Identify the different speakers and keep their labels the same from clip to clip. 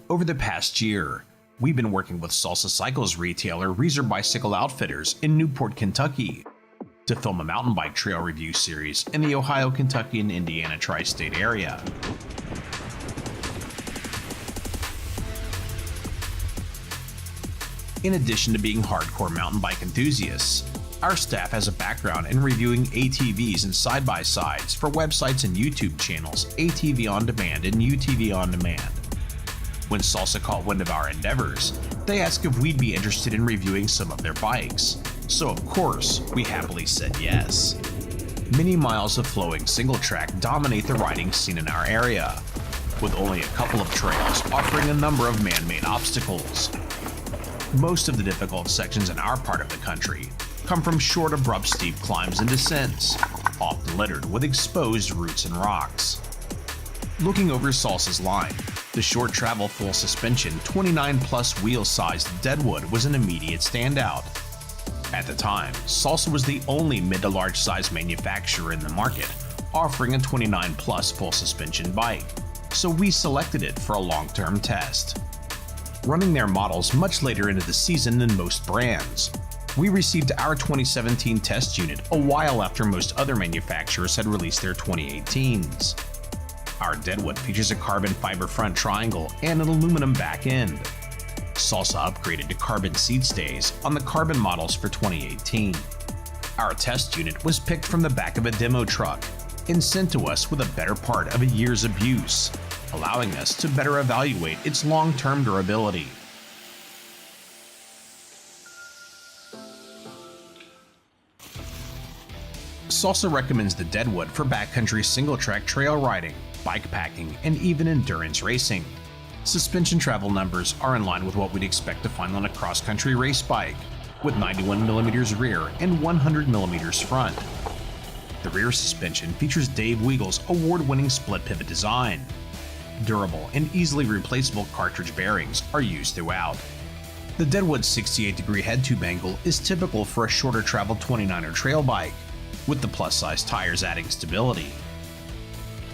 Speaker 1: Over the past year, we've been working with Salsa Cycles retailer Reeser Bicycle Outfitters in Newport, Kentucky, to film a mountain bike trail review series in the Ohio, Kentucky, and Indiana tri-state area. In addition to being hardcore mountain bike enthusiasts, our staff has a background in reviewing ATVs and side-by-sides for websites and YouTube channels ATV On Demand and UTV On Demand. When Salsa caught wind of our endeavors, they asked if we'd be interested in reviewing some of their bikes. So of course, we happily said yes. Many miles of flowing single track dominate the riding scene in our area, with only a couple of trails offering a number of man-made obstacles. Most of the difficult sections in our part of the country come from short, abrupt, steep climbs and descents, often littered with exposed roots and rocks. Looking over Salsa's line, the short travel full suspension 29 plus wheel sized Deadwood was an immediate standout. At the time, Salsa was the only mid to large size manufacturer in the market offering a 29 plus full suspension bike, so we selected it for a long-term test. Running their models much later into the season than most brands, we received our 2017 test unit a while after most other manufacturers had released their 2018s. Our Deadwood features a carbon fiber front triangle and an aluminum back end. Salsa upgraded to carbon seat stays on the carbon models for 2018. Our test unit was picked from the back of a demo truck and sent to us with a better part of a year's abuse, allowing us to better evaluate its long-term durability. Salsa recommends the Deadwood for backcountry single-track trail riding, bike packing, and even endurance racing. Suspension travel numbers are in line with what we'd expect to find on a cross-country race bike, with 91mm rear and 100mm front. The rear suspension features Dave Weagle's award-winning split pivot design. Durable and easily replaceable cartridge bearings are used throughout. The Deadwood's 68-degree head tube angle is typical for a shorter travel 29er trail bike, with the plus-size tires adding stability.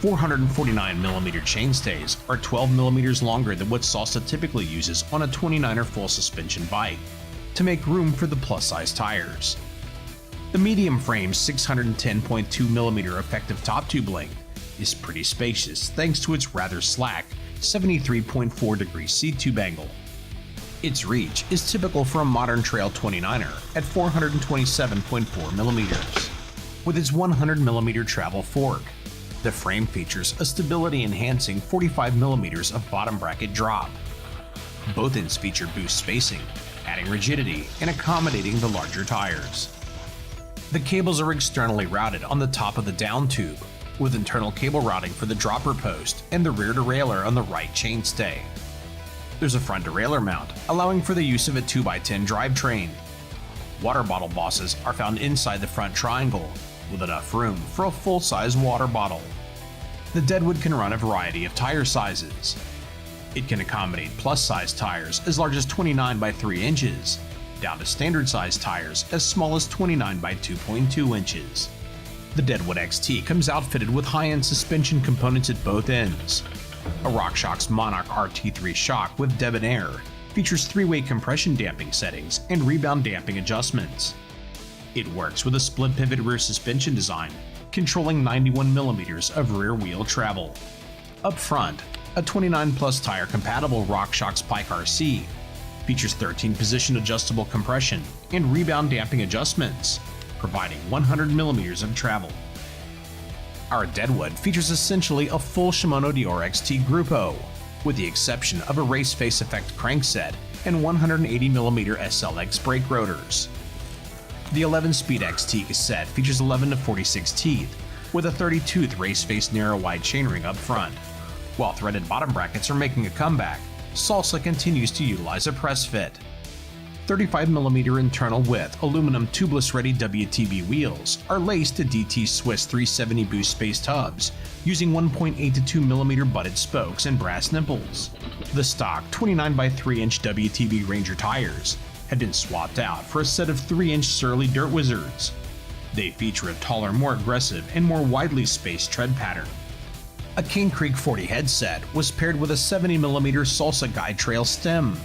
Speaker 1: 449mm chainstays are 12mm longer than what Salsa typically uses on a 29er full suspension bike, to make room for the plus-size tires. The medium frame 610.2mm effective top tube length is pretty spacious thanks to its rather slack 73.4 degree seat tube angle. Its reach is typical for a modern trail 29er at 427.4mm. With its 100mm travel fork, the frame features a stability-enhancing 45mm of bottom bracket drop. Both ends feature boost spacing, adding rigidity and accommodating the larger tires. The cables are externally routed on the top of the down tube, with internal cable routing for the dropper post and the rear derailleur on the right chainstay. There's a front derailleur mount, allowing for the use of a 2x10 drivetrain. Water bottle bosses are found inside the front triangle, with enough room for a full-size water bottle. The Deadwood can run a variety of tire sizes. It can accommodate plus-size tires as large as 29 by 3 inches, down to standard-size tires as small as 29 by 2.2 inches. The Deadwood XT comes outfitted with high-end suspension components at both ends. A RockShox Monarch RT3 shock with debonair features 3-way compression damping settings and rebound damping adjustments. It works with a split pivot rear suspension design, controlling 91mm of rear wheel travel. Up front, a 29 plus tire compatible RockShox Pike RC features 13 position adjustable compression and rebound damping adjustments, providing 100mm of travel. Our Deadwood features essentially a full Shimano Dior XT Gruppo, with the exception of a race face effect crankset and 180mm SLX brake rotors. The 11-speed XT cassette features 11 to 46 teeth, with a 30-tooth race face narrow wide chainring up front. While threaded bottom brackets are making a comeback, Salsa continues to utilize a press fit. 35mm internal width aluminum tubeless ready WTB wheels are laced to DT Swiss 370 boost spaced hubs using 1.8 to 2mm butted spokes and brass nipples. The stock 29 by 3 inch WTB Ranger tires had been swapped out for a set of 3-inch Surly Dirt Wizards. They feature a taller, more aggressive, and more widely spaced tread pattern. A Cane Creek 40 headset was paired with a 70mm Salsa guide trail stem,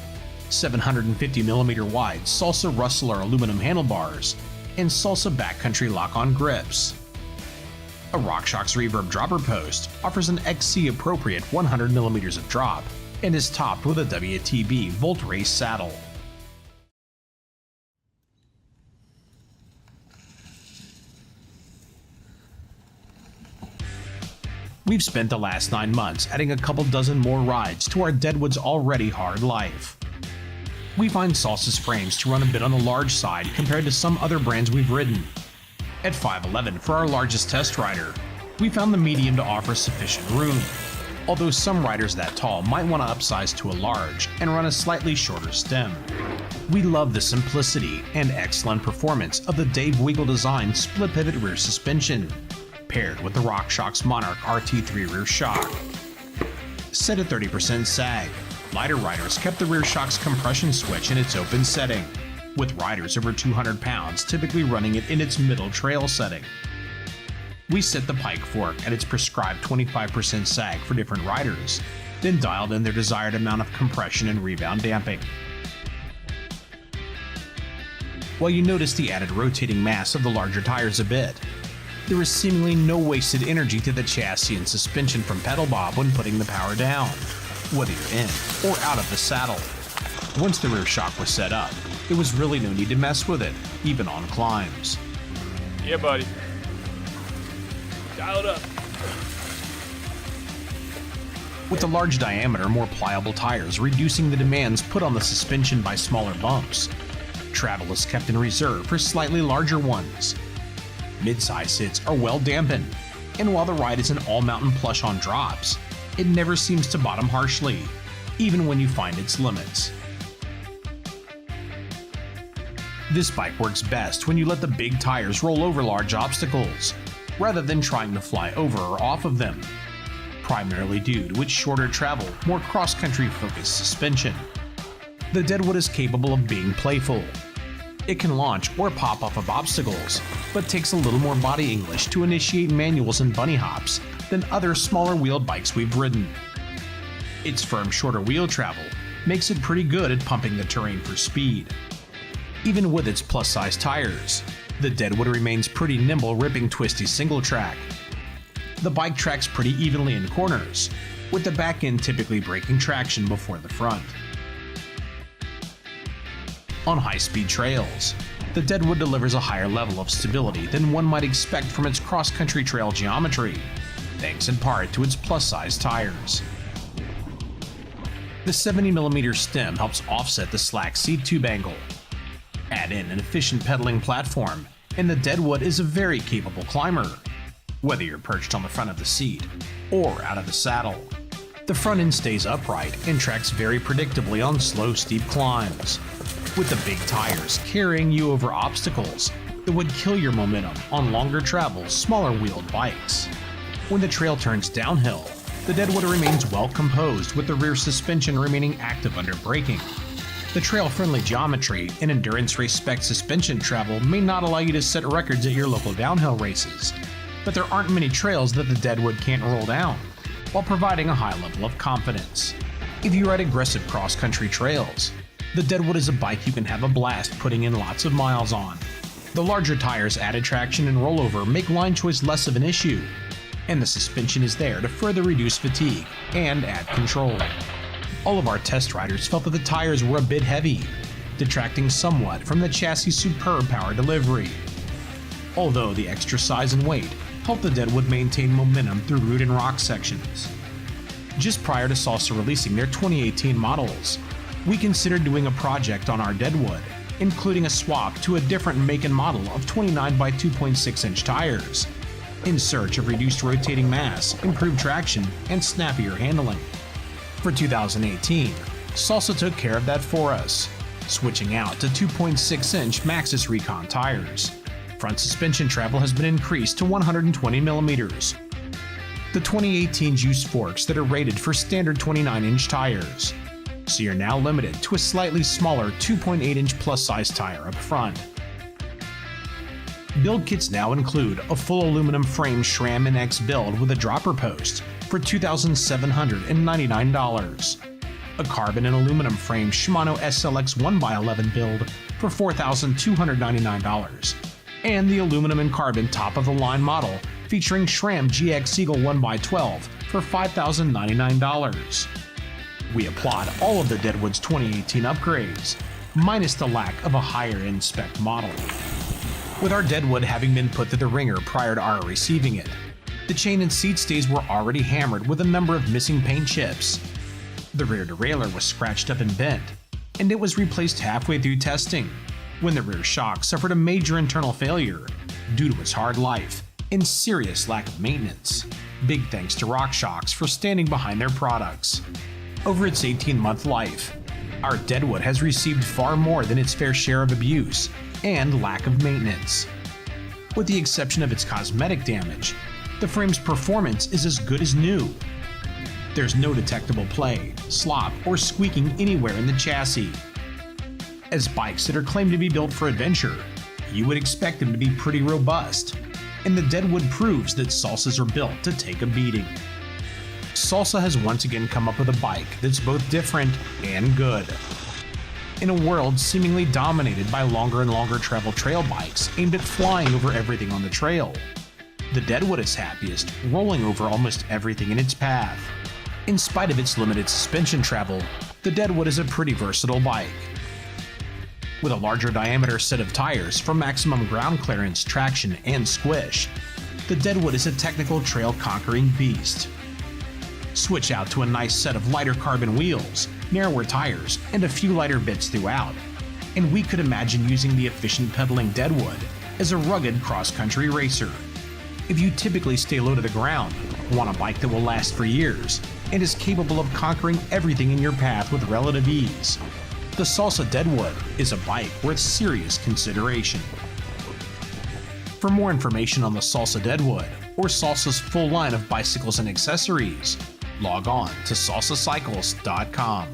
Speaker 1: 750mm wide Salsa Rustler aluminum handlebars, and Salsa backcountry lock-on grips. A RockShox reverb dropper post offers an XC-appropriate 100mm of drop and is topped with a WTB Volt Race saddle. We've spent the last 9 months adding a couple dozen more rides to our Deadwood's already hard life. We find Salsa's frames to run a bit on the large side compared to some other brands we've ridden. At 5'11" for our largest test rider, we found the medium to offer sufficient room, although some riders that tall might want to upsize to a large and run a slightly shorter stem. We love the simplicity and excellent performance of the Dave Weagle design split pivot rear suspension, paired with the RockShox Monarch RT3 rear shock. Set at 30% sag, lighter riders kept the rear shock's compression switch in its open setting, with riders over 200 pounds typically running it in its middle trail setting. We set the pike fork at its prescribed 25% sag for different riders, then dialed in their desired amount of compression and rebound damping. While you notice the added rotating mass of the larger tires a bit, there is seemingly no wasted energy to the chassis and suspension from pedal bob when putting the power down, whether you're in or out of the saddle. Once the rear shock was set up, there was really no need to mess with it, even on climbs.
Speaker 2: Yeah, buddy. Dial it up.
Speaker 1: With the large diameter, more pliable tires reducing the demands put on the suspension by smaller bumps, travel is kept in reserve for slightly larger ones. Mid-size hits are well dampened, and while the ride is an all-mountain plush on drops, it never seems to bottom harshly, even when you find its limits. This bike works best when you let the big tires roll over large obstacles, rather than trying to fly over or off of them, primarily due to its shorter travel, more cross-country focused suspension. The Deadwood is capable of being playful. It can launch or pop off of obstacles, but takes a little more body English to initiate manuals and bunny hops than other smaller wheeled bikes we've ridden. Its firm shorter wheel travel makes it pretty good at pumping the terrain for speed. Even with its plus-size tires, the Deadwood remains pretty nimble ripping twisty single track. The bike tracks pretty evenly in corners, with the back end typically breaking traction before the front. On high-speed trails, the Deadwood delivers a higher level of stability than one might expect from its cross-country trail geometry, thanks in part to its plus-size tires. The 70mm stem helps offset the slack seat tube angle. Add in an efficient pedaling platform, and the Deadwood is a very capable climber, whether you're perched on the front of the seat or out of the saddle. The front end stays upright and tracks very predictably on slow, steep climbs, with the big tires carrying you over obstacles that would kill your momentum on longer travel, smaller wheeled bikes. When the trail turns downhill, the Deadwood remains well composed with the rear suspension remaining active under braking. The trail-friendly geometry and endurance race spec suspension travel may not allow you to set records at your local downhill races, but there aren't many trails that the Deadwood can't roll down, while providing a high level of confidence. If you ride aggressive cross-country trails, the Deadwood is a bike you can have a blast putting in lots of miles on. The larger tires' added traction and rollover make line choice less of an issue, and the suspension is there to further reduce fatigue and add control. All of our test riders felt that the tires were a bit heavy, detracting somewhat from the chassis' superb power delivery. Although the extra size and weight helped the Deadwood maintain momentum through root and rock sections. Just prior to Salsa releasing their 2018 models, we considered doing a project on our Deadwood, including a swap to a different make and model of 29 by 2.6 inch tires, in search of reduced rotating mass, improved traction, and snappier handling. For 2018, Salsa took care of that for us, switching out to 2.6 inch Maxxis Recon tires. Front suspension travel has been increased to 120mm. The 2018's used forks that are rated for standard 29-inch tires, so you're now limited to a slightly smaller 2.8-inch plus-size tire up front. Build kits now include a full aluminum frame SRAM NX build with a dropper post for $2,799, a carbon and aluminum frame Shimano SLX 1x11 build for $4,299, and the aluminum and carbon top-of-the-line model featuring SRAM GX Eagle 1x12 for $5,099. We applaud all of the Deadwood's 2018 upgrades, minus the lack of a higher-end spec model. With our Deadwood having been put through the ringer prior to our receiving it, the chain and seat stays were already hammered with a number of missing paint chips. The rear derailleur was scratched up and bent, and it was replaced halfway through testing, when the rear shock suffered a major internal failure due to its hard life and serious lack of maintenance. Big thanks to RockShox for standing behind their products. Over its 18-month life, our Deadwood has received far more than its fair share of abuse and lack of maintenance. With the exception of its cosmetic damage, the frame's performance is as good as new. There's no detectable play, slop, or squeaking anywhere in the chassis. As bikes that are claimed to be built for adventure, you would expect them to be pretty robust, and the Deadwood proves that Salsas are built to take a beating. Salsa has once again come up with a bike that's both different and good. In a world seemingly dominated by longer and longer travel trail bikes aimed at flying over everything on the trail, the Deadwood is happiest rolling over almost everything in its path. In spite of its limited suspension travel, the Deadwood is a pretty versatile bike. With a larger diameter set of tires for maximum ground clearance, traction, and squish, the Deadwood is a technical trail conquering beast. Switch out to a nice set of lighter carbon wheels, narrower tires, and a few lighter bits throughout, and we could imagine using the efficient pedaling Deadwood as a rugged cross-country racer. If you typically stay low to the ground, want a bike that will last for years, and is capable of conquering everything in your path with relative ease, the Salsa Deadwood is a bike worth serious consideration. For more information on the Salsa Deadwood, or Salsa's full line of bicycles and accessories, log on to salsacycles.com.